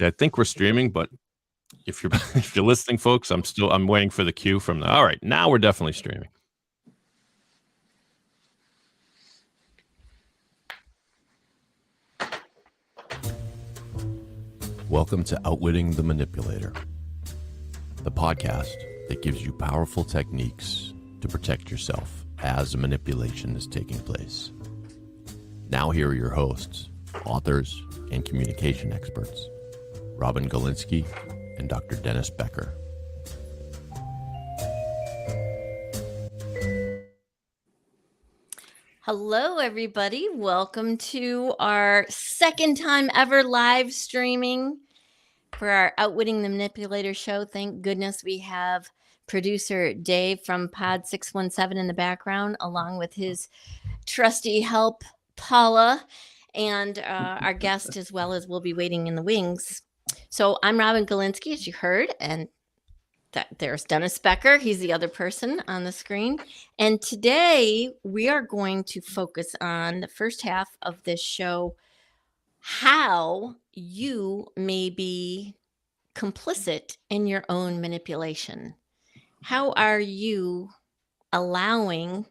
I think we're streaming, but if you're listening, folks, I'm waiting for the cue from the. All right, now we're definitely streaming. Welcome to Outwitting the Manipulator, the podcast that gives you powerful techniques to protect yourself as a manipulation is taking place. Now here are your hosts, authors, and communication experts, Robin Galinsky and Dr. Dennis Becker. Hello, everybody. Welcome to our second time ever live streaming for our Outwitting the Manipulator show. Thank goodness we have producer Dave from Pod 617 in the background, along with his trusty help, Paula, and our guest as well as will be waiting in the wings. So I'm Robin Galinsky, as you heard, and there's Dennis Becker. He's the other person on the screen. And today we are going to focus on the first half of this show, how you may be complicit in your own manipulation. How are you allowing,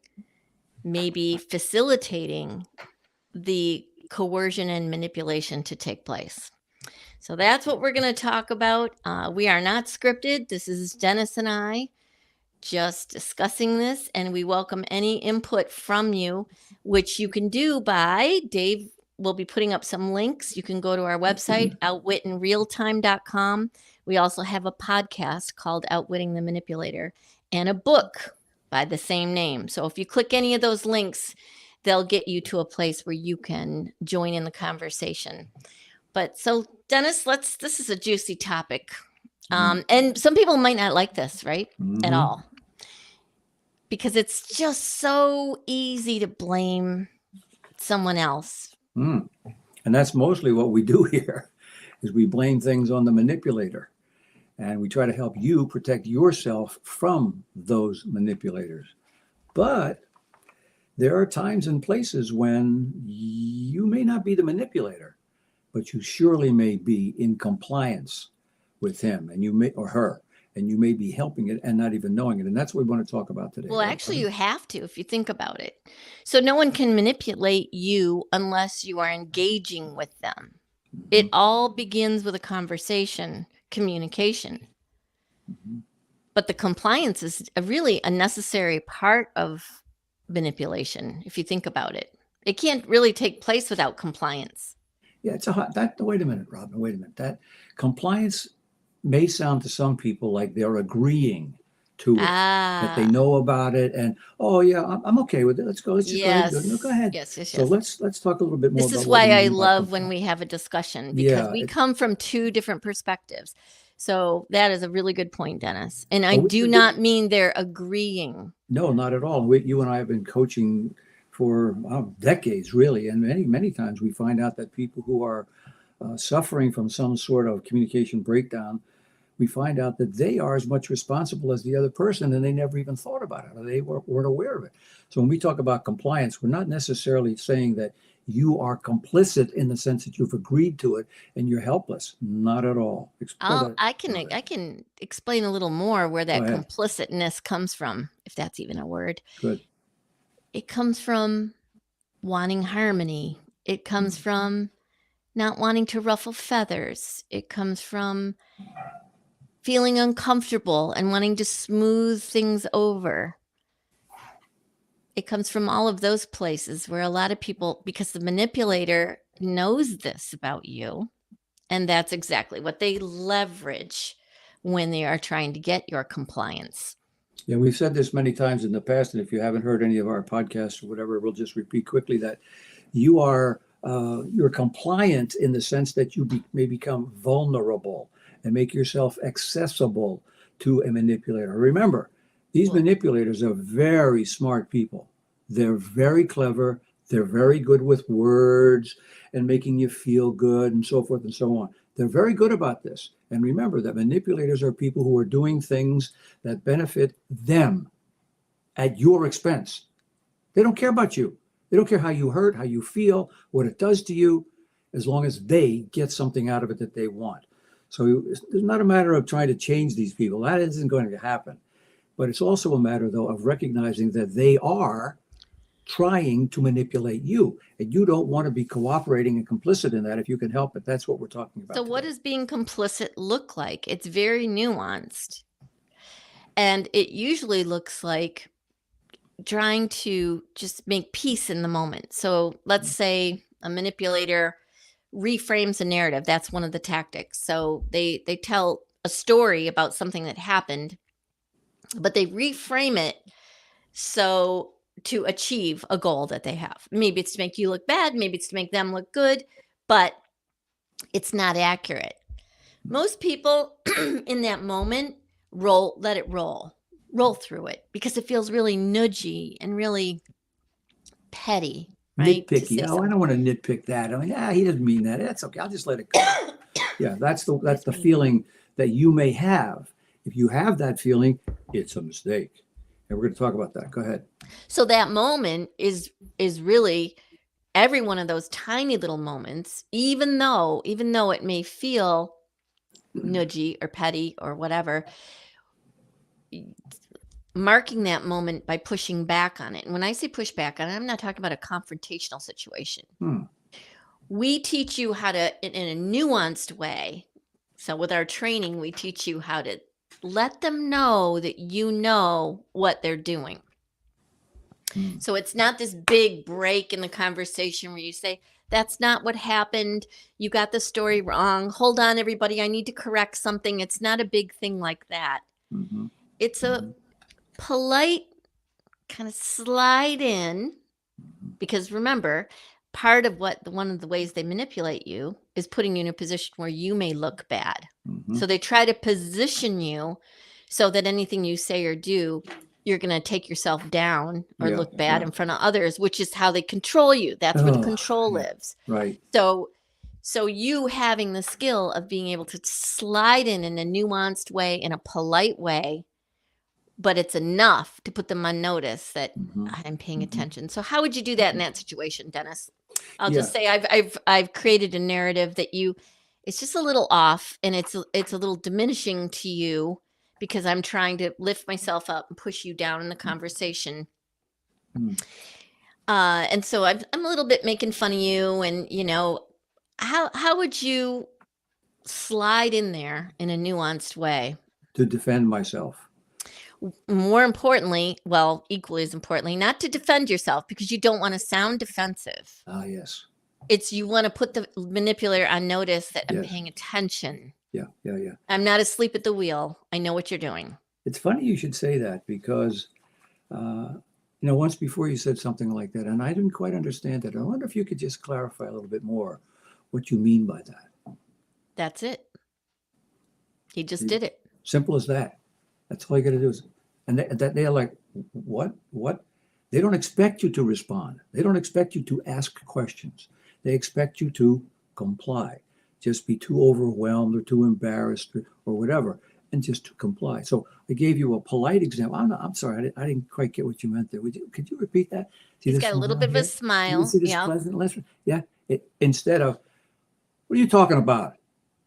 maybe facilitating the coercion and manipulation to take place? So that's what we're going to talk about. We are not scripted. This is Dennis and I just discussing this, and we welcome any input from you, which you can do by, Dave will be putting up some links. You can go to our website, outwittinrealtime.com. We also have a podcast called Outwitting the Manipulator and a book by the same name. So if you click any of those links, they'll get you to a place where you can join in the conversation. But so, Dennis, this is a juicy topic. And some people might not like this, right? At all. Because it's just so easy to blame someone else. And that's mostly what we do here, is we blame things on the manipulator. And we try to help you protect yourself from those manipulators. But there are times and places when you may not be the manipulator, but you surely may be in compliance with him and you may, or her, and you may be helping it and not even knowing it. And that's what we want to talk about today. Well, actually, you have to, if you think about it. So no one can manipulate you unless you are engaging with them. It all begins with a conversation, communication. But the compliance is really a necessary part of manipulation, if you think about it. It can't really take place without compliance. Yeah, wait a minute, Robin, wait a minute. That compliance may sound to some people like they're agreeing to it, that they know about it, and I'm okay with it. Let's go. Let's just go ahead. Yes. So let's talk a little bit more. This is why I love when we have a discussion, because we come from two different perspectives. So that is a really good point, Dennis. And I do not mean they're agreeing. No, not at all. You and I have been coaching for decades, really. And many times we find out that people who are suffering from some sort of communication breakdown, we find out that they are as much responsible as the other person, and they never even thought about it, or they weren't aware of it. So when we talk about compliance, we're not necessarily saying that you are complicit in the sense that you've agreed to it and you're helpless. Not at all. I can explain a little more where that complicitness comes from, if that's even a word. Good. It comes from wanting harmony. It comes from not wanting to ruffle feathers. It comes from feeling uncomfortable and wanting to smooth things over. It comes from all of those places where a lot of people, because the manipulator knows this about you, and that's exactly what they leverage when they are trying to get your compliance. Yeah, we've said this many times in the past, and if you haven't heard any of our podcasts or whatever, we'll just repeat quickly that you're compliant in the sense that you may become vulnerable and make yourself accessible to a manipulator. Remember, these manipulators are very smart people. They're very clever. They're very good with words and making you feel good and so forth and so on. They're very good about this. And remember that manipulators are people who are doing things that benefit them at your expense. They don't care about you. They don't care how you hurt, how you feel, what it does to you, as long as they get something out of it that they want. So it's not a matter of trying to change these people. That isn't going to happen. But it's also a matter, though, of recognizing that they are trying to manipulate you. And you don't want to be cooperating and complicit in that if you can help it. That's what we're talking about So what today. does being complicit look like? It's very nuanced. And it usually looks like trying to just make peace in the moment. So let's say a manipulator reframes a narrative. That's one of the tactics. So they tell a story about something that happened, but they reframe it so to achieve a goal that they have. Maybe it's to make you look bad, maybe it's to make them look good, but it's not accurate. Most people in that moment let it roll through it because it feels really nudgy and really petty, right? To Nitpicky. say Oh, I don't want to nitpick that. I mean, he doesn't mean that. That's okay. I'll just let it go. Yeah, that's the feeling that you may have. If you have that feeling, it's a mistake. And we're going to talk about that. Go ahead. So that moment is really every one of those tiny little moments, even though it may feel nudgy or petty or whatever, marking that moment by pushing back on it. And when I say push back on it, I'm not talking about a confrontational situation. We teach you how to, in a nuanced way. So with our training, we teach you how to let them know that you know what they're doing. So it's not this big break in the conversation where you say, that's not what happened. You got the story wrong. Hold on, everybody. I need to correct something. It's not a big thing like that. It's a polite kind of slide in, because remember, part of one of the ways they manipulate you is putting you in a position where you may look bad. So they try to position you so that anything you say or do, you're going to take yourself down or look bad in front of others, which is how they control you. That's where the control lives. Right. So you having the skill of being able to slide in a nuanced way, in a polite way, but it's enough to put them on notice that I'm paying attention. So how would you do that in that situation, Dennis? I'll just say I've created a narrative that it's just a little off, and it's a little diminishing to you because I'm trying to lift myself up and push you down in the conversation. And so I'm a little bit making fun of you, and how would you slide in there in a nuanced way To defend myself. more importantly, well, equally as importantly, not to defend yourself because you don't want to sound defensive. Ah, yes. It's you want to put the manipulator on notice that I'm Yes. paying attention. Yeah. I'm not asleep at the wheel. I know what you're doing. It's funny you should say that because, once before you said something like that, and I didn't quite understand it. I wonder if you could just clarify a little bit more what you mean by that. That's it. He just did it. Simple as that. That's all you got to do is, and they're like, what? They don't expect you to respond. They don't expect you to ask questions. They expect you to comply. Just be too overwhelmed or too embarrassed or whatever, and just to comply. So I gave you a polite example. I'm sorry, I didn't quite get what you meant there. Could you repeat that? He's got a little bit of a smile. See this pleasant lesson? Yeah. Instead of, what are you talking about?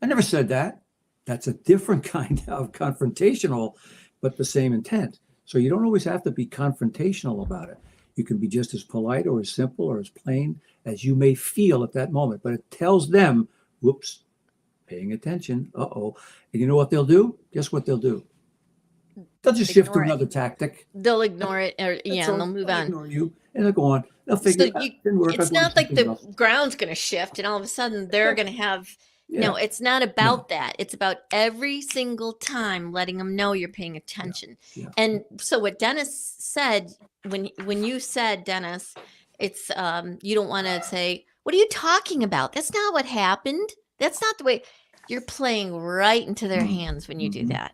I never said that. That's a different kind of confrontational, but the same intent. So you don't always have to be confrontational about it. You can be just as polite or as simple or as plain as you may feel at that moment. But it tells them, whoops, paying attention. Uh-oh. And you know what they'll do? Guess what they'll do? They'll just shift to another tactic. They'll ignore it, or and they'll move on. Ignore you, and they'll go on. They'll figure it didn't work. It's not like the ground's going to shift, and all of a sudden they're going to have. No, it's not about that. It's about every single time letting them know you're paying attention. And so what Dennis said, when you said, Dennis, it's you don't want to say, what are you talking about? That's not what happened. That's not the way. You're playing right into their hands when you do that.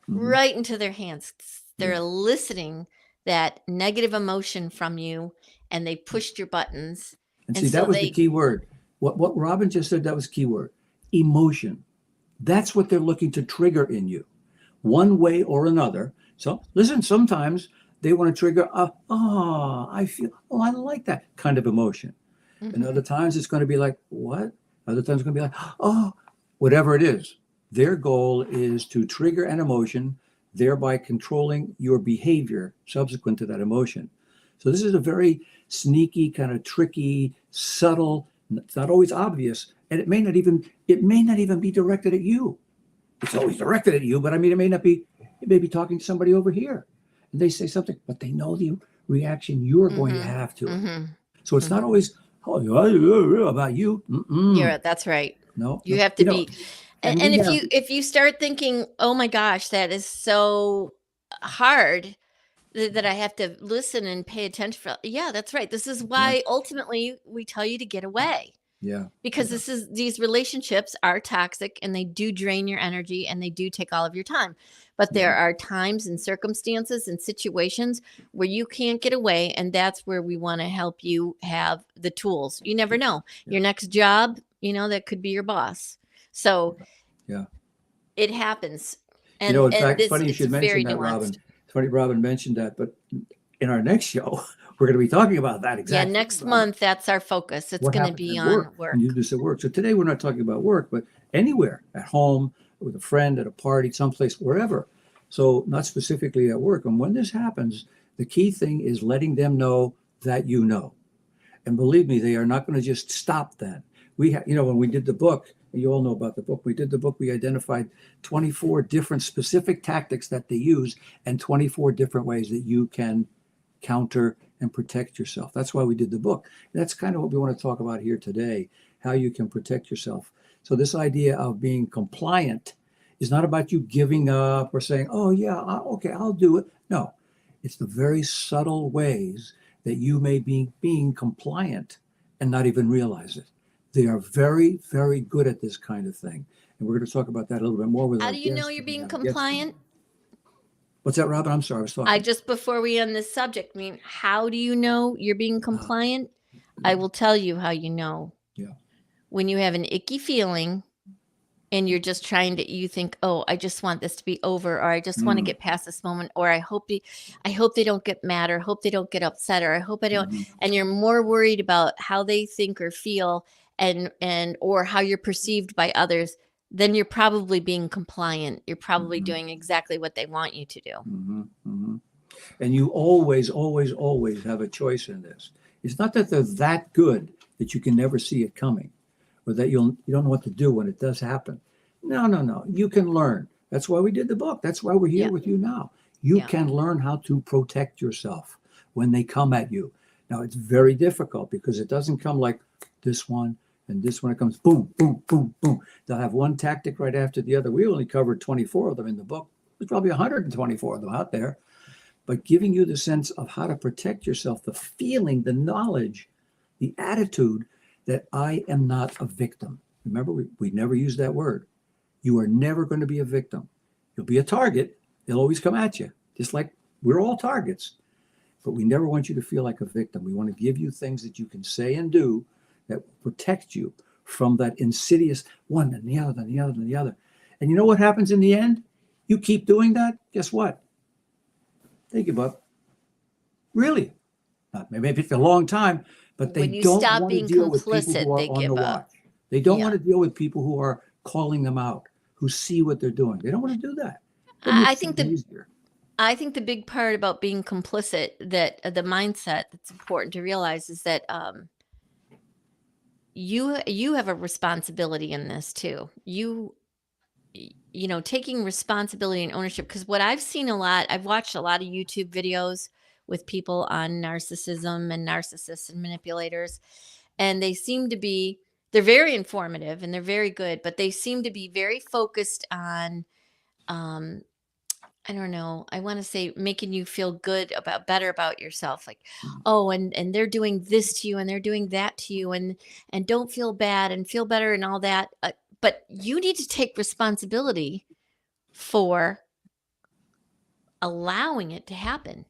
Right into their hands. They're eliciting that negative emotion from you, and they pushed your buttons. And see, that was the key word. What Robin just said, that was key word. Emotion. That's what they're looking to trigger in you, one way or another. So listen, sometimes they want to trigger, I like that kind of emotion. And other times it's going to be like, what? Other times it's going to be like, whatever it is. Their goal is to trigger an emotion, thereby controlling your behavior subsequent to that emotion. So this is a very sneaky, kind of tricky, subtle, it's not always obvious, and it may not even be directed at you. It's always directed at you, but I mean, it may be talking to somebody over here, and they say something, but they know the reaction you're going to have to it. So it's not always about you. Yeah, that's right. No, You no. have to You know, be, and if you start thinking, oh my gosh, that is so hard that I have to listen and pay attention for. Yeah, that's right. This is why ultimately we tell you to get away. Yeah. Because these relationships are toxic and they do drain your energy and they do take all of your time. But there are times and circumstances and situations where you can't get away. And that's where we want to help you have the tools. You never know. Your next job, that could be your boss. So it happens. And, in fact, it's funny you it's should mention very that, nuanced. Robin. It's funny Robin mentioned that, but in our next show, we're going to be talking about that exactly. Yeah, next month, that's our focus. It's going to be on work. And you just said work. So today we're not talking about work, but anywhere, at home, with a friend, at a party, someplace, wherever. So not specifically at work. And when this happens, the key thing is letting them know that you know. And believe me, they are not going to just stop then. When we did the book, and you all know about the book, we identified 24 different specific tactics that they use and 24 different ways that you can counter and protect yourself. That's why we did the book. That's kind of what we want to talk about here today, how you can protect yourself. So this idea of being compliant is not about you giving up or saying, oh yeah, okay, I'll do it. No, it's the very subtle ways that you may be being compliant and not even realize it. They are very, very good at this kind of thing. And we're going to talk about that a little bit more with our guests. How do you know you're being compliant? What's that, Robin? I'm sorry, I was talking. Before we end this subject, how do you know you're being compliant? I will tell you how you know. Yeah. When you have an icky feeling and you're just you think, oh, I just want this to be over, or I just want to get past this moment, or I hope they don't get mad, or hope they don't get upset, or I hope I don't. And you're more worried about how they think or feel or how you're perceived by others, then you're probably being compliant. You're probably doing exactly what they want you to do. And you always, always, always have a choice in this. It's not that they're that good that you can never see it coming, or that you don't know what to do when it does happen. No. You can learn. That's why we did the book. That's why we're here with you now. You can learn how to protect yourself when they come at you. Now, it's very difficult because it doesn't come like this one and this one. It comes boom, boom, boom, boom. They'll have one tactic right after the other. We only covered 24 of them in the book. There's probably 124 of them out there. But giving you the sense of how to protect yourself, the feeling, the knowledge, the attitude that I am not a victim. Remember, we never use that word. You are never going to be a victim. You'll be a target. They'll always come at you, just like we're all targets. But we never want you to feel like a victim. We want to give you things that you can say and do that will protect you from that insidious one and the other and the other and the other. And you know what happens in the end? You keep doing that, guess what? They give up. Really. Maybe it's a long time, but they don't want to deal with people who are on the watch. They don't want to deal with people who are calling them out, who see what they're doing. They don't want to do that. I think the big part about being complicit, that the mindset that's important to realize, is that you have a responsibility in this too. Taking responsibility and ownership. Because what I've seen I've watched a lot of YouTube videos with people on narcissism and narcissists and manipulators, and they're very informative and they're very good, but they seem to be very focused on, I don't know, I want to say making you feel better about yourself. Like, oh, and they're doing this to you and they're doing that to you, and don't feel bad and feel better and all that. But you need to take responsibility for allowing it to happen,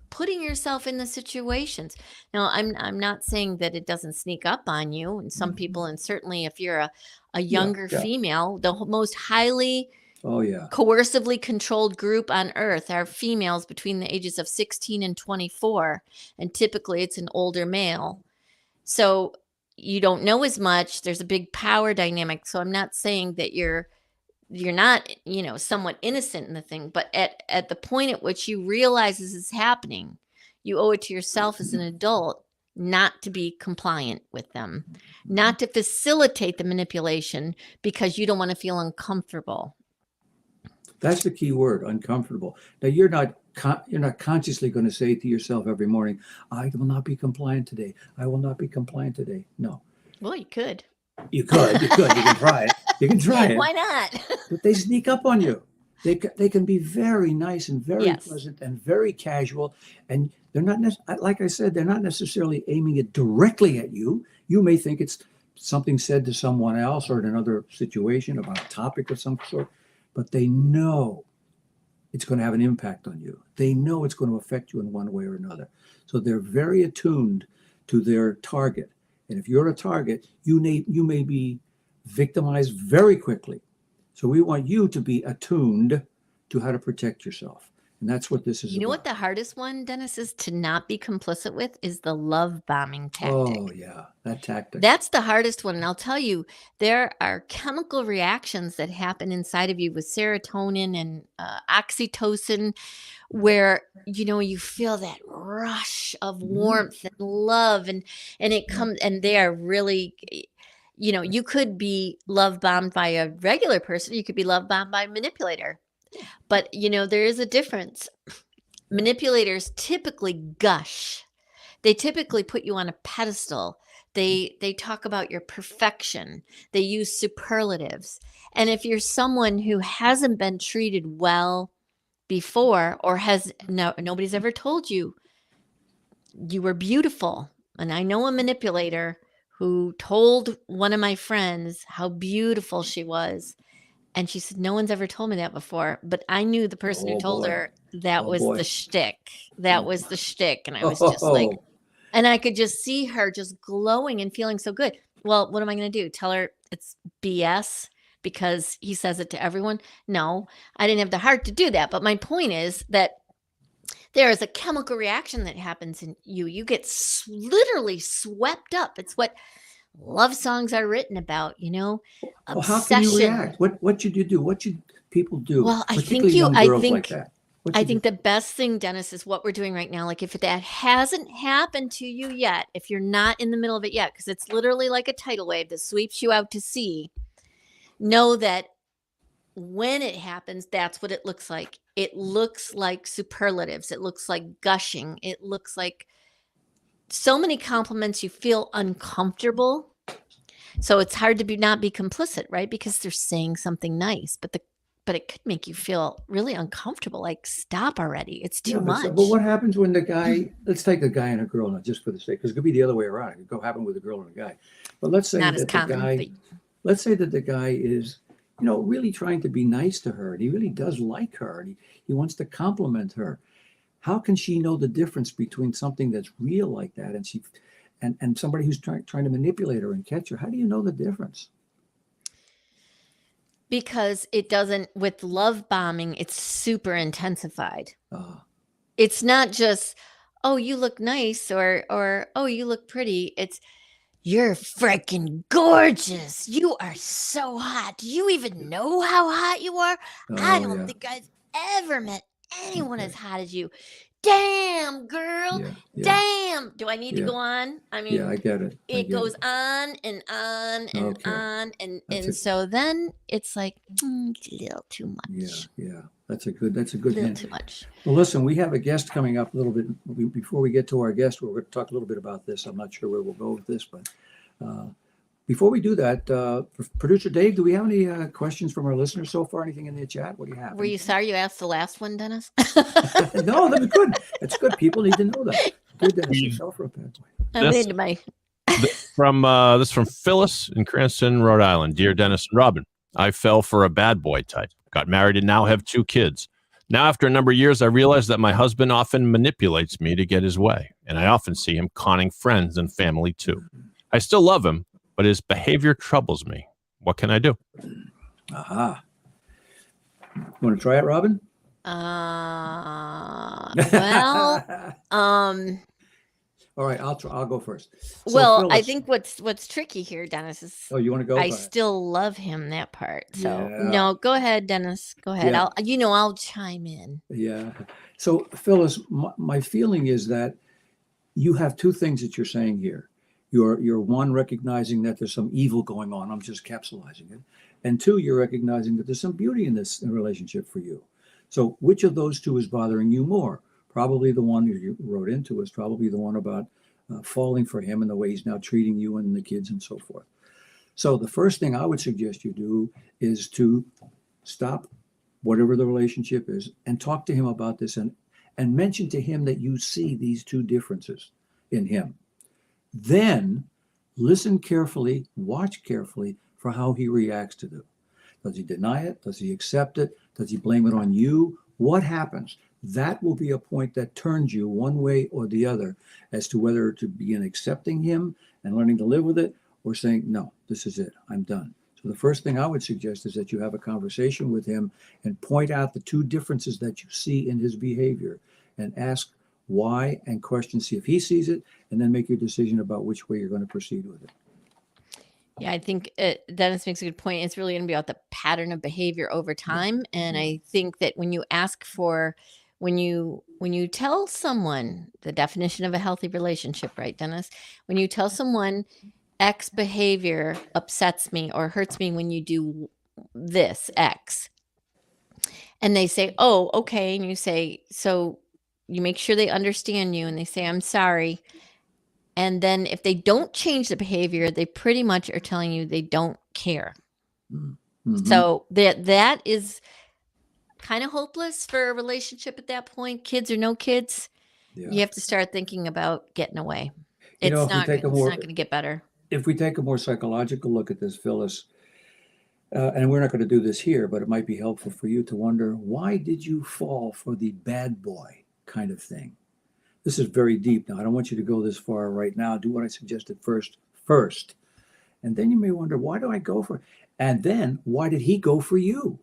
putting yourself in the situations. Now, I'm not saying that it doesn't sneak up on you, and some people, and certainly if you're a younger female, the most highly coercively controlled group on earth are females between the ages of 16 and 24, and typically it's an older male. So you don't know as much. There's a big power dynamic. So I'm not saying that you're not, somewhat innocent in the thing, but at the point at which you realize this is happening, you owe it to yourself as an adult not to be compliant with them, not to facilitate the manipulation because you don't want to feel uncomfortable. That's the key word, uncomfortable. Now, you're not consciously going to say to yourself every morning, I will not be compliant today. I will not be compliant today. No. Well, you could. You can try it. You can try it. Why not? But they sneak up on you. They can be very nice and very Yes. pleasant and very casual. And they're not, like I said, they're not necessarily aiming it directly at you. You may think it's something said to someone else or in another situation about a topic of some sort, but they know it's going to have an impact on you. They know it's going to affect you in one way or another. So they're very attuned to their target. And if you're a target, you may be victimized very quickly. So we want you to be attuned to how to protect yourself. And that's what this is about. You know what the hardest one, Dennis, is to not be complicit with is the love bombing tactic. Oh, yeah, that tactic. That's the hardest one. And I'll tell you, there are chemical reactions that happen inside of you with serotonin and oxytocin where, you feel that rush of warmth and love and it comes, and they are really, you could be love bombed by a regular person. You could be love bombed by a manipulator. But, there is a difference. Manipulators typically gush. They typically put you on a pedestal. They talk about your perfection. They use superlatives. And if you're someone who hasn't been treated well before or nobody's ever told you you were beautiful. And I know a manipulator who told one of my friends how beautiful she was. And she said, no one's ever told me that before. But I knew the person who told her that was the shtick. That was the shtick. And I was just like, and I could just see her just glowing and feeling so good. Well, what am I going to do? Tell her it's BS because he says it to everyone? No, I didn't have the heart to do that. But my point is that there is a chemical reaction that happens in you. You get literally swept up. It's what love songs are written about, Well, how can you react? What should you do? What should people do? Well, I think the best thing, Dennis, is what we're doing right now. Like if that hasn't happened to you yet, if you're not in the middle of it yet, because it's literally like a tidal wave that sweeps you out to sea, know that when it happens, that's what it looks like. It looks like superlatives. It looks like gushing. It looks like so many compliments, you feel uncomfortable. So it's hard to not be complicit, right? Because they're saying something nice, but it could make you feel really uncomfortable. Like, stop already. It's too much. But what happens when the guy, let's take a guy and a girl now, just for the sake, because it could be the other way around. It could happen with a girl and a guy. But let's say let's say that the guy is, really trying to be nice to her, and he really does like her, and he wants to compliment her. How can she know the difference between something that's real like that and somebody who's trying to manipulate her and catch her? How do you know the difference? Because it doesn't, with love bombing, it's super intensified. It's not just, oh, you look nice or oh, you look pretty. It's, you're freaking gorgeous. You are so hot. Do you even know how hot you are? I don't think I've ever met anyone as hot as you. Damn, girl. Damn. Do I need to go on? I mean, I get it. It goes on and on and on. And so then it's like, it's a little too much. Yeah. That's a good hint. Too much. Well, listen, we have a guest coming up a little bit. Before we get to our guest, we're going to talk a little bit about this. I'm not sure where we'll go with this, but before we do that, Producer Dave, do we have any questions from our listeners so far? Anything in the chat? What do you have? Were you sorry you asked the last one, Dennis? No, that's good. That's good. People need to know that. Good, Dennis. Yourself for a bad boy. I'm into my. This from Phyllis in Cranston, Rhode Island. Dear Dennis and Robin, I fell for a bad boy type. Got married and now have 2 kids. Now, after a number of years, I realize that my husband often manipulates me to get his way, and I often see him conning friends and family too. I still love him, but his behavior troubles me. What can I do? Aha. You want to try it, Robin? All right, I'll go first. So Well, I Phyllis, think what's tricky here, Dennis, is oh, you want to go? I Go ahead. still love him, that part. So Yeah. no, go ahead, Dennis. Go ahead. Yeah. I'll chime in. Yeah. So Phyllis, my feeling is that you have two things that you're saying here. You're one, recognizing that there's some evil going on. I'm just capsulizing it. And two, you're recognizing that there's some beauty in this relationship for you. So which of those two is bothering you more? Probably the one you wrote into is probably the one about falling for him and the way he's now treating you and the kids and so forth. So the first thing I would suggest you do is to stop whatever the relationship is and talk to him about this and mention to him that you see these two differences in him. Then listen carefully, watch carefully for how he reacts to them. Does he deny it? Does he accept it? Does he blame it on you? What happens? That will be a point that turns you one way or the other as to whether to begin accepting him and learning to live with it, or saying, no, this is it, I'm done. So the first thing I would suggest is that you have a conversation with him and point out the two differences that you see in his behavior and ask why and question, see if he sees it, and then make your decision about which way you're going to proceed with it. Yeah, I think Dennis makes a good point. It's really going to be about the pattern of behavior over time. And I think that when you ask for, when you tell someone the definition of a healthy relationship, right, Dennis? When you tell someone X behavior upsets me or hurts me when you do this X, and they say, oh, okay. And you say, so you make sure they understand you and they say, I'm sorry. And then if they don't change the behavior, they pretty much are telling you they don't care. Mm-hmm. So that is kind of hopeless for a relationship at that point. Kids or no kids, you have to start thinking about getting away. It's not going to get better. If we take a more psychological look at this, Phyllis, and we're not going to do this here, but it might be helpful for you to wonder, why did you fall for the bad boy kind of thing? This is very deep now. I don't want you to go this far right now. Do what I suggested first. And then you may wonder, why do I go for it? And then why did he go for you?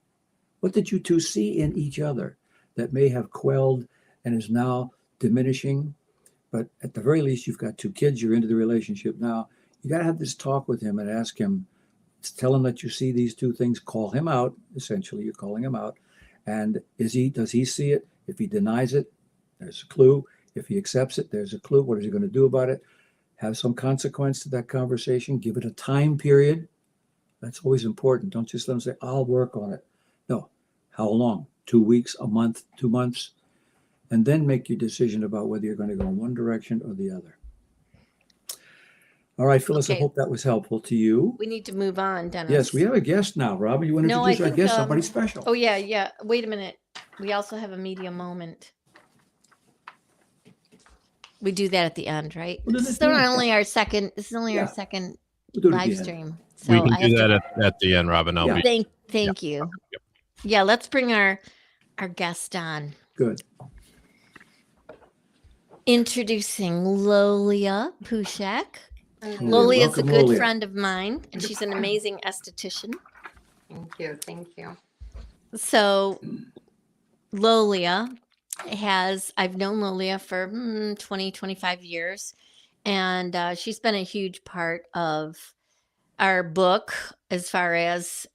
What did you two see in each other that may have quelled and is now diminishing? But at the very least, you've got two kids. You're into the relationship now. You got to have this talk with him and ask him, tell him that you see these two things, call him out. Essentially, you're calling him out. And does he see it? If he denies it, there's a clue. If he accepts it, there's a clue. What is he going to do about it? Have some consequence to that conversation. Give it a time period. That's always important. Don't just let him say, I'll work on it. No. How long? 2 weeks, a month, 2 months? And then make your decision about whether you're going to go in one direction or the other. All right, Phyllis, I hope that was helpful to you. We need to move on, Dennis. Yes, we have a guest now. Robin, you want to introduce our guest? Somebody special. Oh, yeah. Wait a minute. We also have a media moment. We do that at the end, right? This is only our second live stream. So we can do that at the end, Robin. Thank you. Yeah, let's bring our guest on. Good. Introducing Lolia Pushek. Lolia is a good friend of mine, and she's an amazing esthetician. Thank you. So Lolia I've known Lolia for 20, 25 years, and she's been a huge part of our book as far as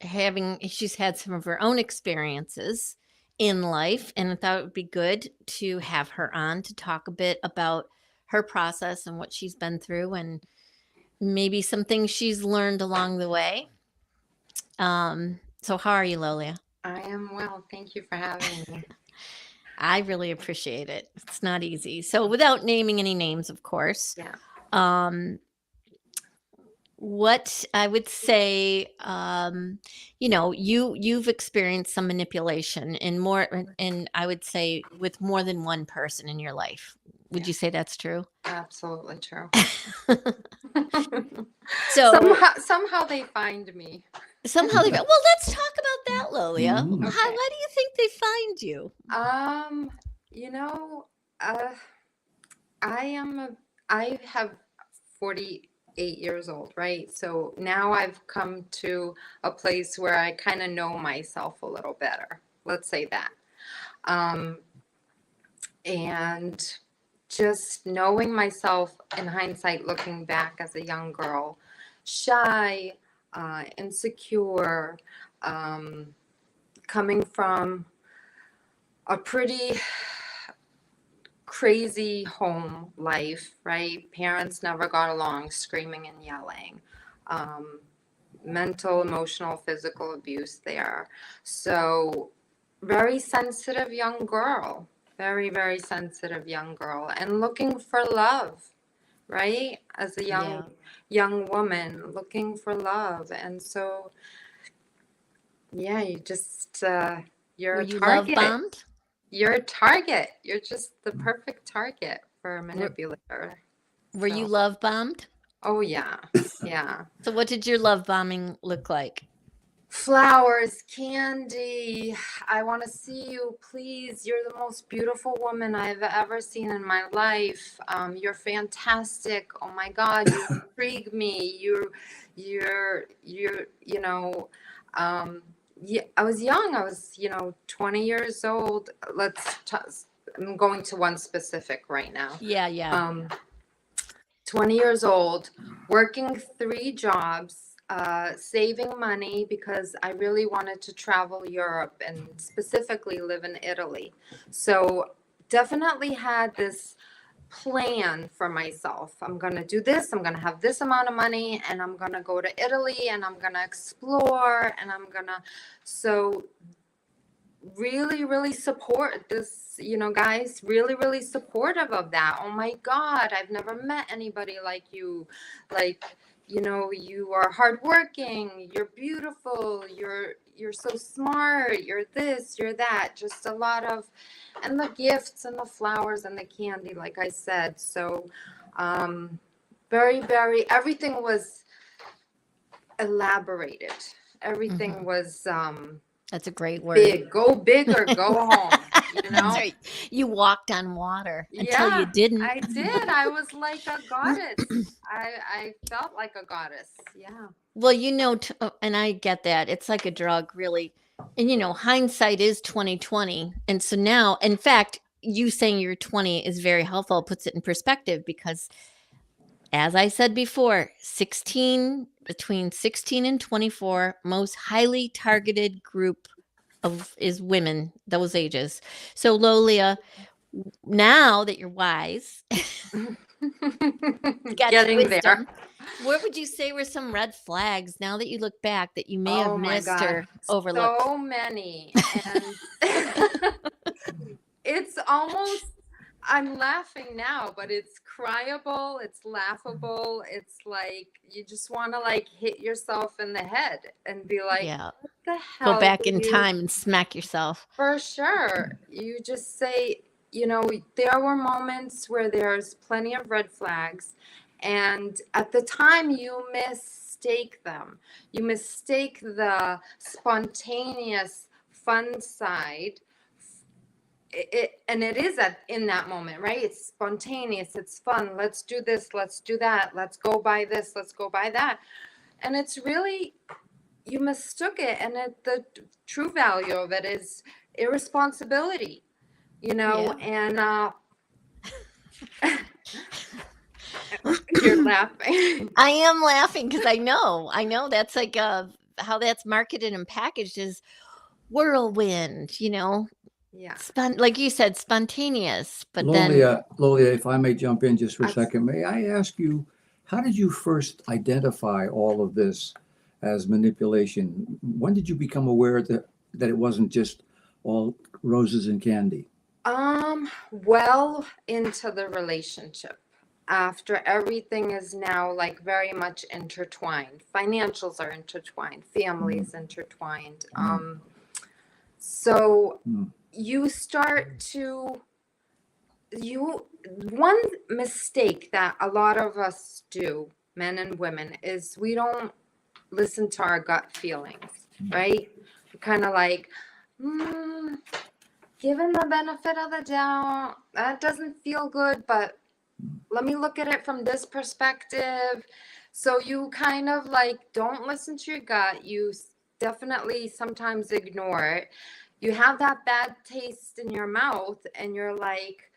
she's had some of her own experiences in life, and I thought it would be good to have her on to talk a bit about her process and what she's been through and maybe some things she's learned along the way. So how are you, Lolia? I am well. Thank you for having me. I really appreciate it. It's not easy. So without naming any names, of course. Yeah. What I would say, you've experienced some manipulation and I would say with more than one person in your life. Would you say that's true? Absolutely true. So somehow they find me. Well, let's talk about that, Lolia. Okay. Why do you think they find you? I have 48 years old, right? So now I've come to a place where I kind of know myself a little better. Let's say that. And just knowing myself in hindsight, looking back as a young girl, shy, insecure, coming from a pretty crazy home life, right? Parents never got along, screaming and yelling. Mental, emotional, physical abuse there. So very sensitive young girl, very, very sensitive young girl, and looking for love, right? As a Yeah. young woman looking for love. And so, yeah, you just, you're Were a you love target. bombed? You're a target. You're just the perfect target for a manipulator. Were you So, love bombed? oh yeah, yeah. So what did your love bombing look like? Flowers, candy. I want to see you, please. You're the most beautiful woman I've ever seen in my life. You're fantastic. Oh my God, you intrigue me. You know, yeah, I was young. I was, 20 years old. I'm going to one specific right now. Yeah. 20 years old, working 3 jobs, saving money because I really wanted to travel Europe and specifically live in Italy. So definitely had this plan for myself. I'm going to do this, I'm going to have this amount of money, and I'm going to go to Italy and I'm going to explore and so really, really support this, guys, really, really supportive of that. Oh my God, I've never met anybody like you. Like, you are hardworking, you're beautiful, you're so smart, you're this, you're that. Just a lot of, and the gifts and the flowers and the candy, like I said. So, very, very, everything was elaborated. Everything was, That's a great word. big. Go big or go home. That's right. You walked on water until you didn't. I did. I was like a goddess. I felt like a goddess. Yeah. Well, and I get that. It's like a drug, really. And hindsight is 2020. And so now, in fact, you saying you're 20 is very helpful. It puts it in perspective because, as I said before, between 16 and 24, most highly targeted group is women, those ages. So Lolia, now that you're wise, you got your Getting wisdom. there. What would you say were some red flags now that you look back that you may have Oh my missed God. or overlooked? So many. And it's almost, I'm laughing now, but it's cryable, it's laughable. It's like you just want to like hit yourself in the head and be like, Yeah. what the hell? Go back did in you time and smack yourself. For sure. You just say, there were moments where there's plenty of red flags. And at the time, you mistake them. You mistake the spontaneous, fun side. And it is in that moment, right? It's spontaneous. It's fun. Let's do this. Let's do that. Let's go buy this. Let's go buy that. And it's really, you mistook it. And the true value of it is irresponsibility, Yeah. and you're laughing. I am laughing because I know that's like how that's marketed and packaged is whirlwind, Yeah. like you said, spontaneous, but then Lolia, if I may jump in just for a second, Absolutely. may I ask you, how did you first identify all of this as manipulation? When did you become aware that it wasn't just all roses and candy? Well into the relationship. After everything is now like very much intertwined. Financials are intertwined, families intertwined. So you start to one mistake that a lot of us do, men and women, is we don't listen to our gut feelings, right? Kind of like, given the benefit of the doubt, that doesn't feel good, but let me look at it from this perspective. So you kind of like don't listen to your gut. You definitely sometimes ignore it. You have that bad taste in your mouth and you're like,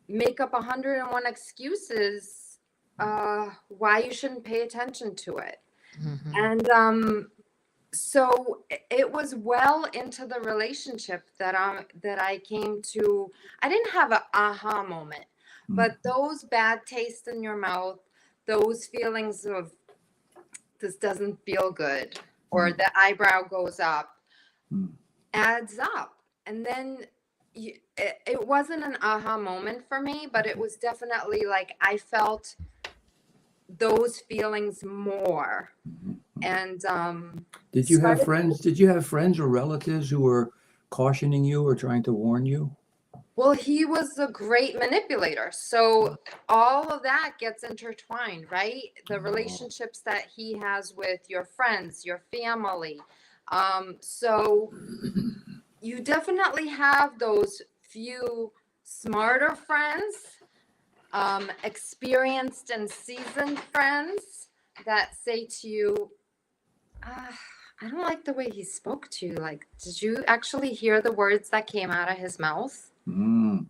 make up 101 excuses why you shouldn't pay attention to it. Mhm. And so it was well into the relationship that I came to. I didn't have an aha moment, but those bad tastes in your mouth, those feelings of this doesn't feel good, or the eyebrow goes up, adds up. And then it wasn't an aha moment for me, but it was definitely like I felt those feelings more. And Did you have started friends? Did you have friends or relatives who were cautioning you or trying to warn you? Well, he was a great manipulator. So all of that gets intertwined, right? The relationships that he has with your friends, your family. So you definitely have those few smarter friends, experienced and seasoned friends that say to you, I don't like the way he spoke to you. Like, did you actually hear the words that came out of his mouth? So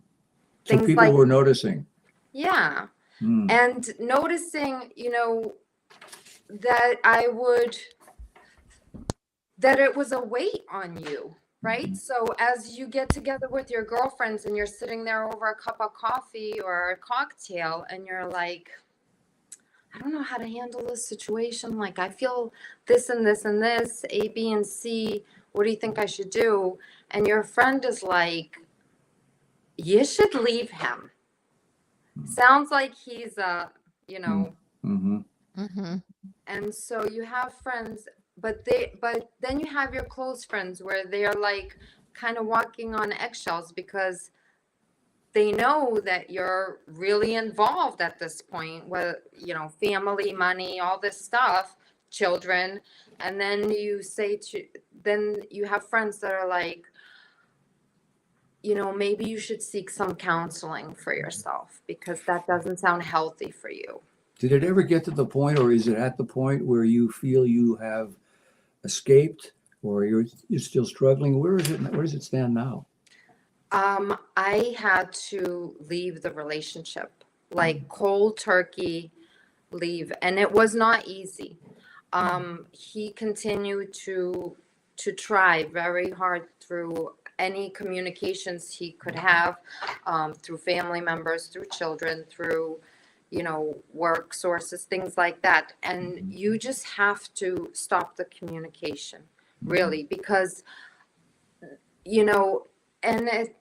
Things people like, were noticing. yeah. And noticing, that that it was a weight on you, right? So as you get together with your girlfriends and you're sitting there over a cup of coffee or a cocktail and you're like, I don't know how to handle this situation. Like, I feel this and this and this, A, B, and C. What do you think I should do? And your friend is like, you should leave him. Sounds like he's Mhm. and so you have friends, but then you have your close friends where they're like kind of walking on eggshells because they know that you're really involved at this point with, family, money, all this stuff, children. And then then you have friends that are like, maybe you should seek some counseling for yourself because that doesn't sound healthy for you. Did it ever get to the point, or is it at the point where you feel you have escaped, or you're still struggling? Where is it? Where does it stand now? I had to leave the relationship, like cold turkey leave, and it was not easy. He continued to try very hard through any communications he could have, through family members, through children, through work sources, things like that. And you just have to stop the communication, really, because and it.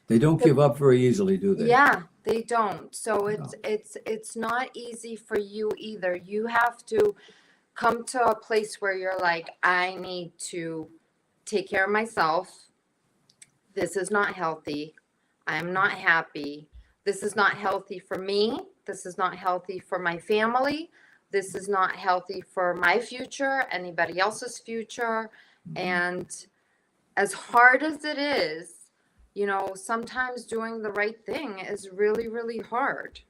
They don't give up very easily, do they? Yeah, they don't. So it's not easy for you either. You have to come to a place where you're like, I need to take care of myself. This is not healthy. I am not happy. This is not healthy for me. This is not healthy for my family. This is not healthy for my future, anybody else's future. And as hard as it is, sometimes doing the right thing is really, really hard.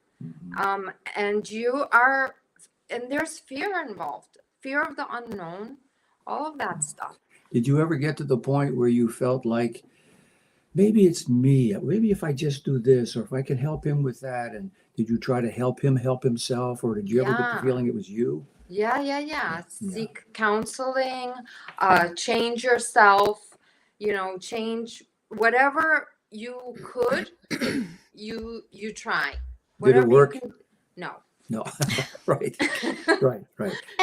And there's fear involved, fear of the unknown, all of that stuff. Did you ever get to the point where you felt like maybe it's me? Maybe if I just do this, or if I can help him with that? And did you try to help him help himself, or did you ever get the Yeah. feeling it was you? Yeah. Seek counseling, change yourself, change whatever you could, you try. Did it Whatever work? you can. No. No. Right. Right.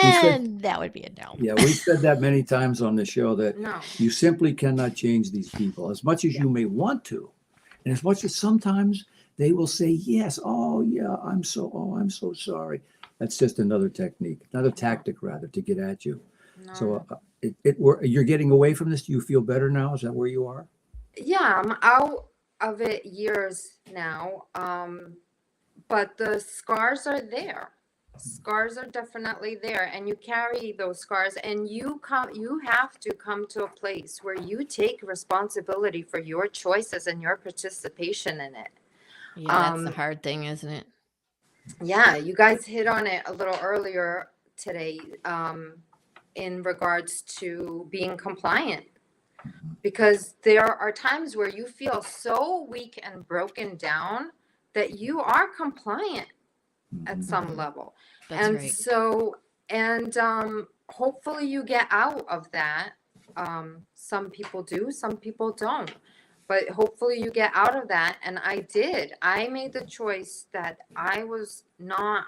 And that would be a no. Yeah, we've said that many times on the show that No. you simply cannot change these people as much as you may want to. And as much as sometimes they will say, yes, oh yeah, I'm so sorry. That's just another technique, another tactic rather, to get at you. No. So you're getting away from this. Do you feel better now? Is that where you are? Yeah, I'm out of it years now. But the scars are there. Scars are definitely there, and you carry those scars, and you have to come to a place where you take responsibility for your choices and your participation in it. Yeah, that's the hard thing, isn't it? Yeah, you guys hit on it a little earlier today, in regards to being compliant. because there are times where you feel so weak and broken down that you are compliant at some level. That's And right. so, and hopefully you get out of that. Some people do, some people don't. But hopefully you get out of that. And I did. I made the choice that I was not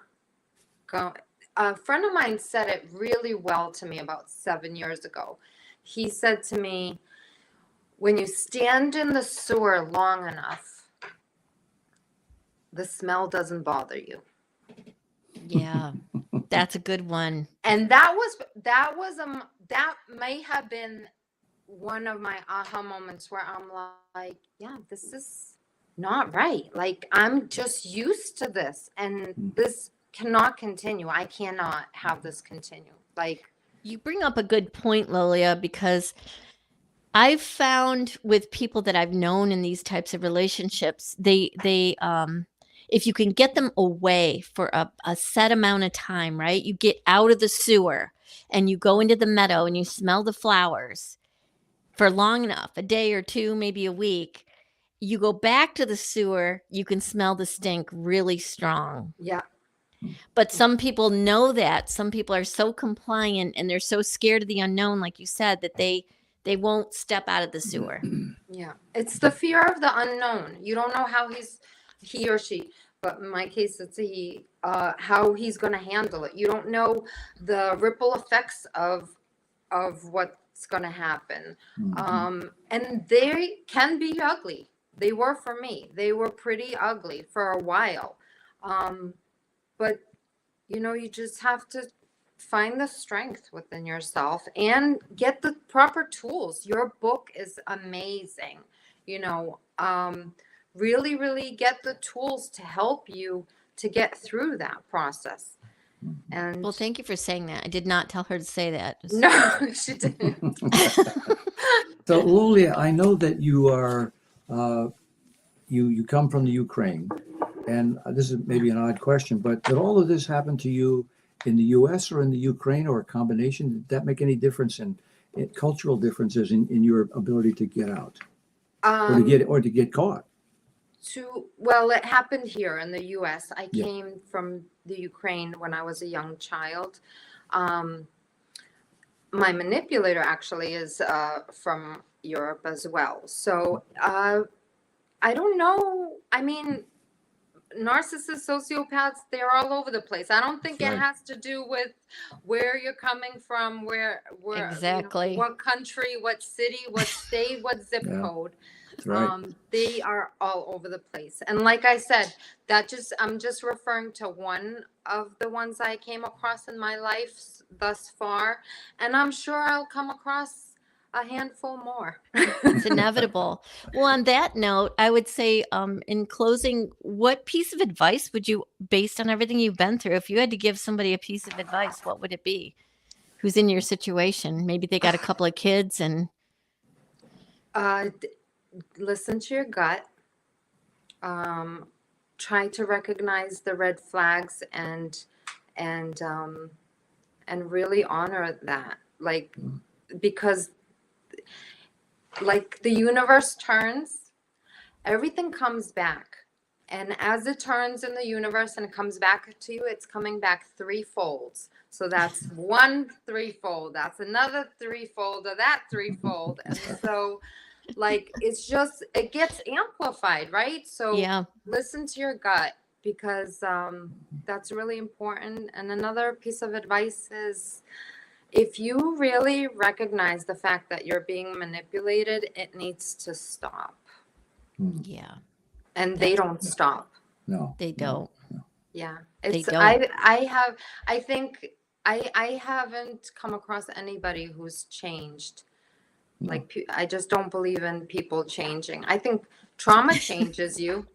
going. A friend of mine said it really well to me about 7 years ago. He said to me, when you stand in the sewer long enough, the smell doesn't bother you. Yeah, that's a good one. And that may have been one of my aha moments where I'm like, yeah, this is not right. Like, I'm just used to this, and this cannot continue. I cannot have this continue. Like, You bring up a good point, Lolia, because I've found with people that I've known in these types of relationships, they if you can get them away for a set amount of time, right? You get out of the sewer and you go into the meadow and you smell the flowers for long enough, a day or two, maybe a week. You go back to the sewer, you can smell the stink really strong. yeah, But some people know that. Some people are so compliant and they're so scared of the unknown, like you said, that they won't step out of the sewer. yeah. It's the fear of the unknown. You don't know how he or she, but in my case, it's a he, how he's going to handle it. You don't know the ripple effects of what's going to happen. And they can be ugly. They were for me. They were pretty ugly for a while. But, you know, you just have to find the strength within yourself and get the proper tools. Your book is amazing. You know, really, really get the tools to help you to get through that process. And Well, thank you for saying that. I did not tell her to say that. Just- no, she didn't. So, Lolia, I know that you are, you come from the Ukraine, and this is maybe an odd question, but did all of this happen to you in the U.S. or in the Ukraine, or a combination? Did that make any difference in cultural differences in your ability to get out or to get caught? Well, it happened here in the U.S. I Yeah. came from the Ukraine when I was a young child. My manipulator actually is from Europe as well. So I don't know. I mean, narcissists, sociopaths, they're all over the place. I don't think That's it right. has to do with where you're coming from, where Exactly. you know, what country, what city, what state, what zip Yeah. code. That's right. They are all over the place. And like I said, I'm just referring to one of the ones I came across in my life thus far. And I'm sure I'll come across a handful more. It's inevitable. Well, on that note, I would say, in closing, what piece of advice would you, based on everything you've been through, if you had to give somebody a piece of advice, what would it be? Who's in your situation? Maybe they got a couple of kids and Listen to your gut. Try to recognize the red flags and really honor that. Like, because like the universe turns, everything comes back. And as it turns in the universe and it comes back to you, it's coming back threefold. So that's one threefold. That's another threefold of that threefold. And so, like, it's just, it gets amplified, right? So yeah, listen to your gut, because that's really important. And another piece of advice is, if you really recognize the fact that you're being manipulated, it needs to stop. yeah, And they don't stop. No, they don't. Yeah. They It's don't. I think I haven't come across anybody who's changed. No. Like, I just don't believe in people changing. I think trauma changes you.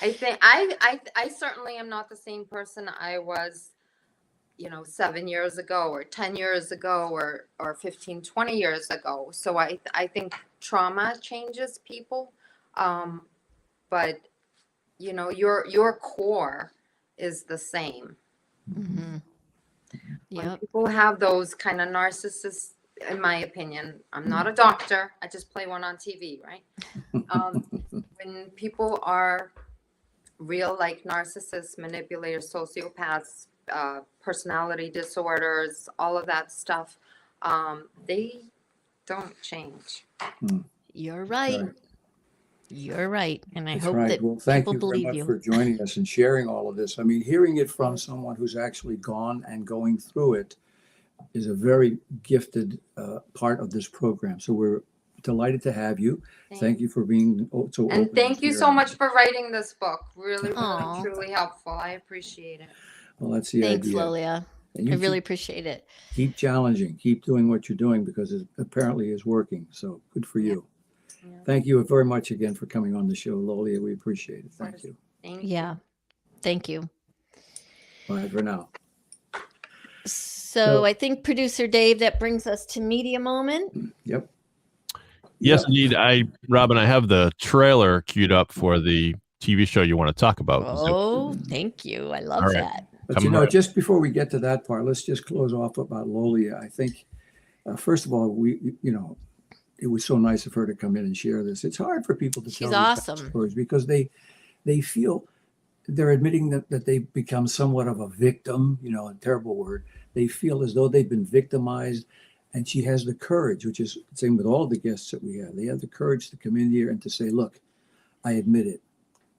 I think I certainly am not the same person I was, 7 years ago or 10 years ago or 15, 20 years ago. So I think trauma changes people. But your core is the same. Mm-hmm. When Yep. people have those kind of narcissists, in my opinion, I'm not a doctor. I just play one on TV, right? When people are real, like narcissists, manipulators, sociopaths, personality disorders, all of that stuff, they don't change. You're right. Right. You're right. And I That's hope right. that Well, thank people you very believe much you. for joining us and sharing all of this. I mean, hearing it from someone who's actually gone and going through it is a very gifted part of this program. So we're delighted to have you. Thank you for being so open. And thank you so sharing. much for writing this book. Really, Aw. really, truly helpful. I appreciate it. Well, that's the Thanks, idea. Lolia. And I you really appreciate it. keep challenging, keep doing what you're doing because it apparently is working. So good for you. Yeah. Thank you very much again for coming on the show, Lolia. We appreciate it. Thank you. Thank you. Yeah. Thank you. Bye for now. So I think producer Dave, that brings us to media moment. Yep. Yes, Yep. indeed. Robin, I have the trailer queued up for the TV show you want to talk about. Oh, thank you. I love All right. that. But Come you know, right- just before we get to that part, let's just close off about Lolia. I think, first of all, it was so nice of her to come in and share this. It's hard for people to She's tell these awesome. stories because they feel they're admitting that they become somewhat of a victim, a terrible word. They feel as though they've been victimized. And she has the courage, which is the same with all the guests that we have. They have the courage to come in here and to say, look, I admit it.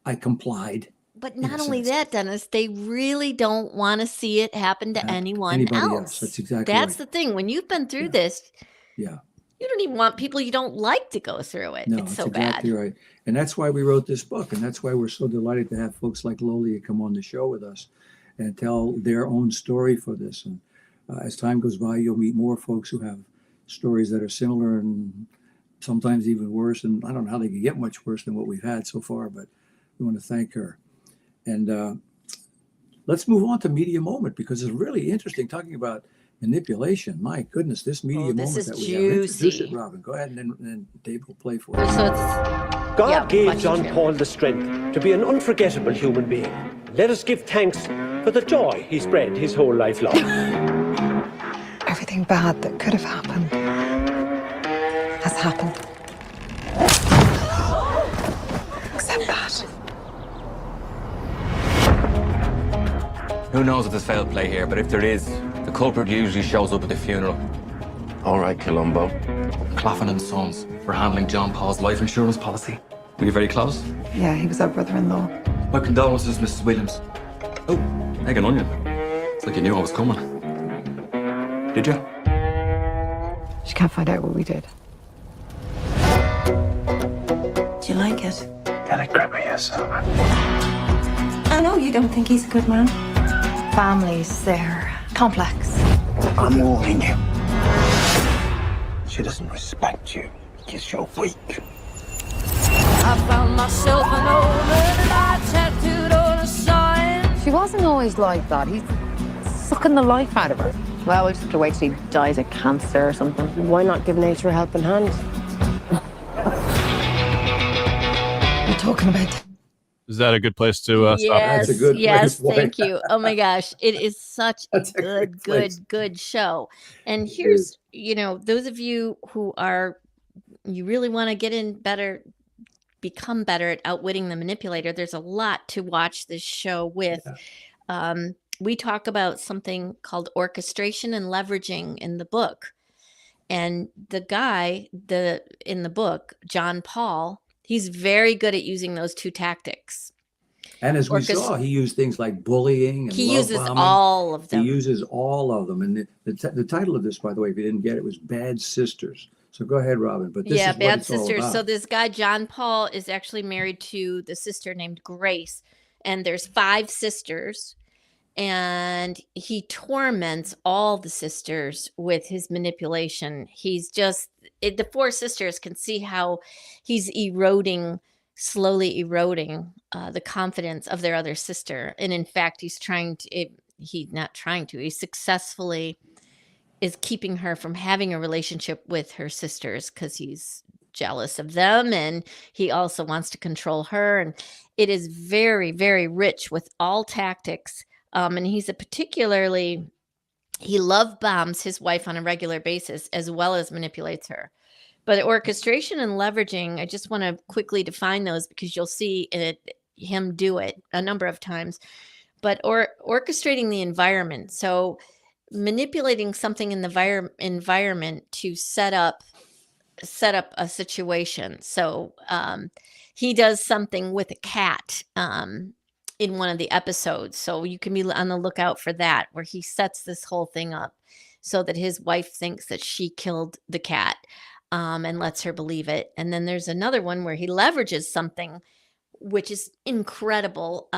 I complied. But In a not only sense. that, Dennis, they really don't want to see it happen to anyone Anybody else. That's exactly That's right. the thing. When you've been through Yeah. this, Yeah. you don't even want people you don't like to go through it. No, It's that's so exactly bad. right. And that's why we wrote this book. And that's why we're so delighted to have folks like Lolia come on the show with us and tell their own story for this. And as time goes by, you'll meet more folks who have stories that are similar and sometimes even worse. And I don't know how they can get much worse than what we've had so far, but we want to thank her. And let's move on to Media Moment because it's really interesting talking about manipulation. My goodness, this Media this Moment is that we have. Introduce juicy. it, Robin. Go ahead and then Dave will play for us. So it's God Yeah, gave watch the John trailer. Paul the strength to be an unforgettable human being. Let us give thanks for the joy he spread his whole life long. Everything bad that could have happened has happened. Except that. Who knows if there's foul play here, but if there is, the culprit usually shows up at the funeral. All right, Columbo. Claflin and Sons were handling John Paul's life insurance policy. Were you very close? Yeah, he was our brother-in-law. My condolences, Mrs. Williams. Oh, egg and onion. It's like you knew I was coming. Did you? She can't find out what we did. Do you like it? Can I grab my ass? I know you don't think he's a good man. Families, they're complex. I'm warning you. She doesn't respect you because you're weak. I found myself an old light tattooed on a sign. She wasn't always like that. He's sucking the life out of her. Well, we'll just have to wait till he dies of cancer or something. Why not give nature a helping hand? We're talking about Is that a good place to stop? yes, That's a good yes, place, boy. thank you. Oh my gosh, it is such a That's a good, great place. good show. And It here's, is. those of you who you really want to get in better, become better at outwitting the manipulator. There's a lot to watch this show with. We talk about something called orchestration and leveraging in the book. And the guy, in the book, John Paul, he's very good at using those two tactics. And as we saw, he used things like bullying and He love uses bombing. all of them. He uses all of them. And the title of this, by the way, if you didn't get it, was Bad Sisters. So go ahead, Robin. But this is what Bad it's all Sisters. about. So this guy, John Paul, is actually married to the sister named Grace. And there's 5 sisters. And he torments all the sisters with his manipulation. He's just, the 4 sisters can see how he's slowly eroding the confidence of their other sister. And in fact, he successfully is keeping her from having a relationship with her sisters because he's jealous of them, and he also wants to control her. And it is very, very rich with all tactics. And he's He love bombs his wife on a regular basis as well as manipulates her. But orchestration and leveraging, I just want to quickly define those because you'll see him do it a number of times. But orchestrating the environment. So manipulating something in the environment to set up a situation. So he does something with a cat in one of the episodes. So you can be on the lookout for that, where he sets this whole thing up so that his wife thinks that she killed the cat and lets her believe it. And then there's another one where he leverages something, which is incredible.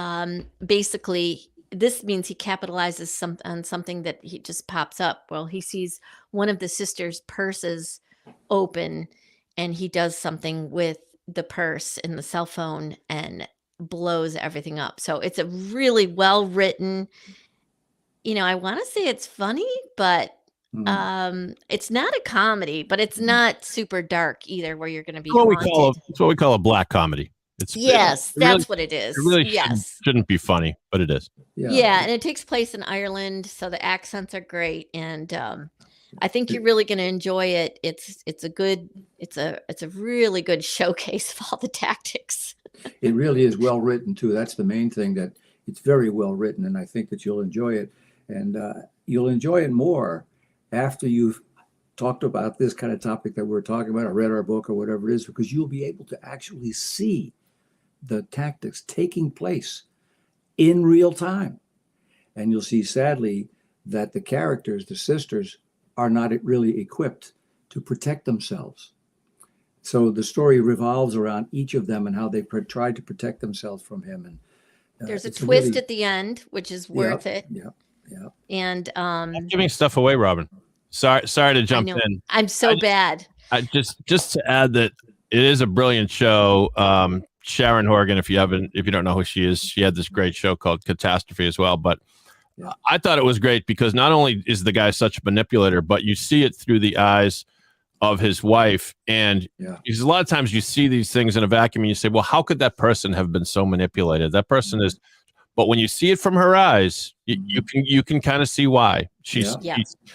Basically, this means he capitalizes on something that he just pops up. Well, he sees one of the sisters' purses open, and he does something with the purse in the cell phone and blows everything up. So it's a really well written, I want to say it's funny, but it's not a comedy, but it's not super dark either, where you're going to be haunted. It's what we call a black comedy. Yes, that's what it is. It really yes. shouldn't be funny, but it is. Yeah, and it takes place in Ireland, so the accents are great, and I think you're really going to enjoy it. It's a really good showcase of all the tactics. It really is well written too. That's the main thing, that it's very well written, and I think that you'll enjoy it, and you'll enjoy it more after you've talked about this kind of topic that we're talking about, or read our book, or whatever it is, because you'll be able to actually see the tactics taking place in real time. And you'll see, sadly, that the characters, the sisters, are not really equipped to protect themselves. So the story revolves around each of them and how they tried to protect themselves from him. And there's a twist at the end, which is worth it. Yeah. And I'm giving stuff away, Robin. Sorry to jump in. I'm so bad. I just to add that it is a brilliant show. Sharon Horgan, if you don't know who she is, she had this great show called Catastrophe as well. But I thought it was great because not only is the guy such a manipulator, but you see it through the eyes of his wife. And because a lot of times you see these things in a vacuum and you say, well, how could that person have been so manipulated? That person is, but when you see it from her eyes, you can kind of see why she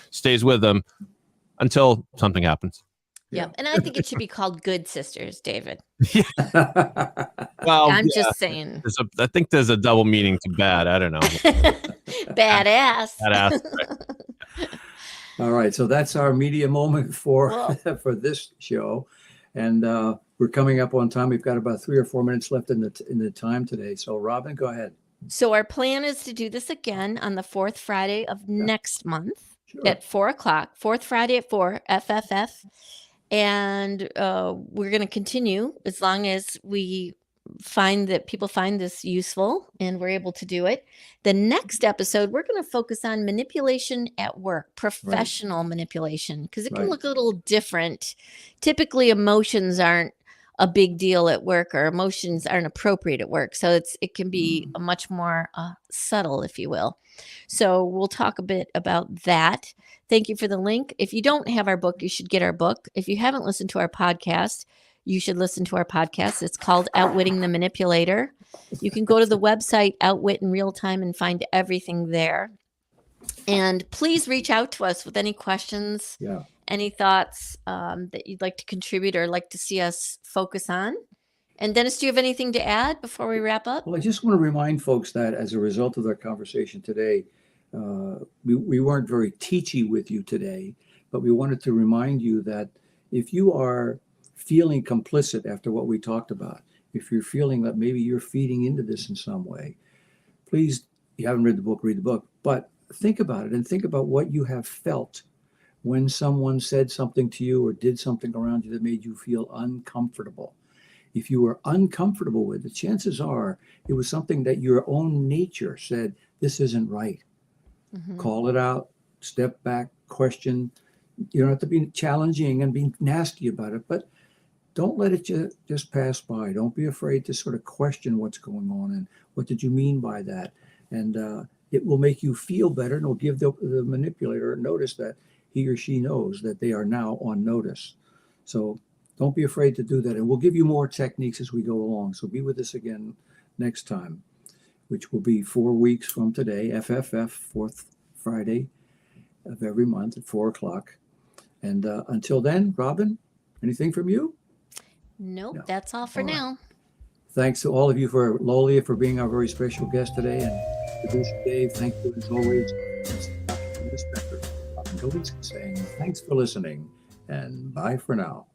stays with him until something happens. Yep. And I think it should be called Good Sisters, David. Well, I'm just saying. I think there's a double meaning to bad. I don't know. Badass. Badass. Right. All right. So that's our media moment for this show. And we're coming up on time. We've got about 3 or 4 minutes left in the time today. So Robin, go ahead. So our plan is to do this again on the 4th Friday of next month at 4 o'clock. 4th Friday at 4, FFF. And we're going to continue as long as we find that people find this useful and we're able to do it. The next episode, we're going to focus on manipulation at work, professional manipulation, because it can look a little different. Typically, emotions aren't a big deal at work, or emotions aren't appropriate at work. So it can be a much more subtle, if you will. So we'll talk a bit about that. Thank you for the link. If you don't have our book, you should get our book. If you haven't listened to our podcast, you should listen to our podcast. It's called Outwitting the Manipulator. You can go to the website Outwit in Real Time and find everything there. And please reach out to us with any questions, any thoughts that you'd like to contribute or like to see us focus on. And Dennis, do you have anything to add before we wrap up? Well, I just want to remind folks that as a result of our conversation today, we weren't very teachy with you today, but we wanted to remind you that if you are feeling complicit after what we talked about, if you're feeling that maybe you're feeding into this in some way, please, you haven't read the book, but think about it and think about what you have felt when someone said something to you or did something around you that made you feel uncomfortable. If you were uncomfortable with it, chances are it was something that your own nature said, this isn't right. Call it out, step back, question. You don't have to be challenging and be nasty about it, but don't let it just pass by. Don't be afraid to sort of question what's going on and what did you mean by that. And it will make you feel better, and it'll give the manipulator notice that he or she knows that they are now on notice. So don't be afraid to do that. And we'll give you more techniques as we go along. So be with us again next time, which will be 4 weeks from today, FFF, 4th Friday. of every month at 4 o'clock. And until then, Robin, anything from you? Nope, No. that's all for All right. now. Thanks to all of you, for Lolia for being our very special guest today, and producer Dave, thank you as always. This is Dr. Robin Galinsky saying thanks for listening, and bye for now.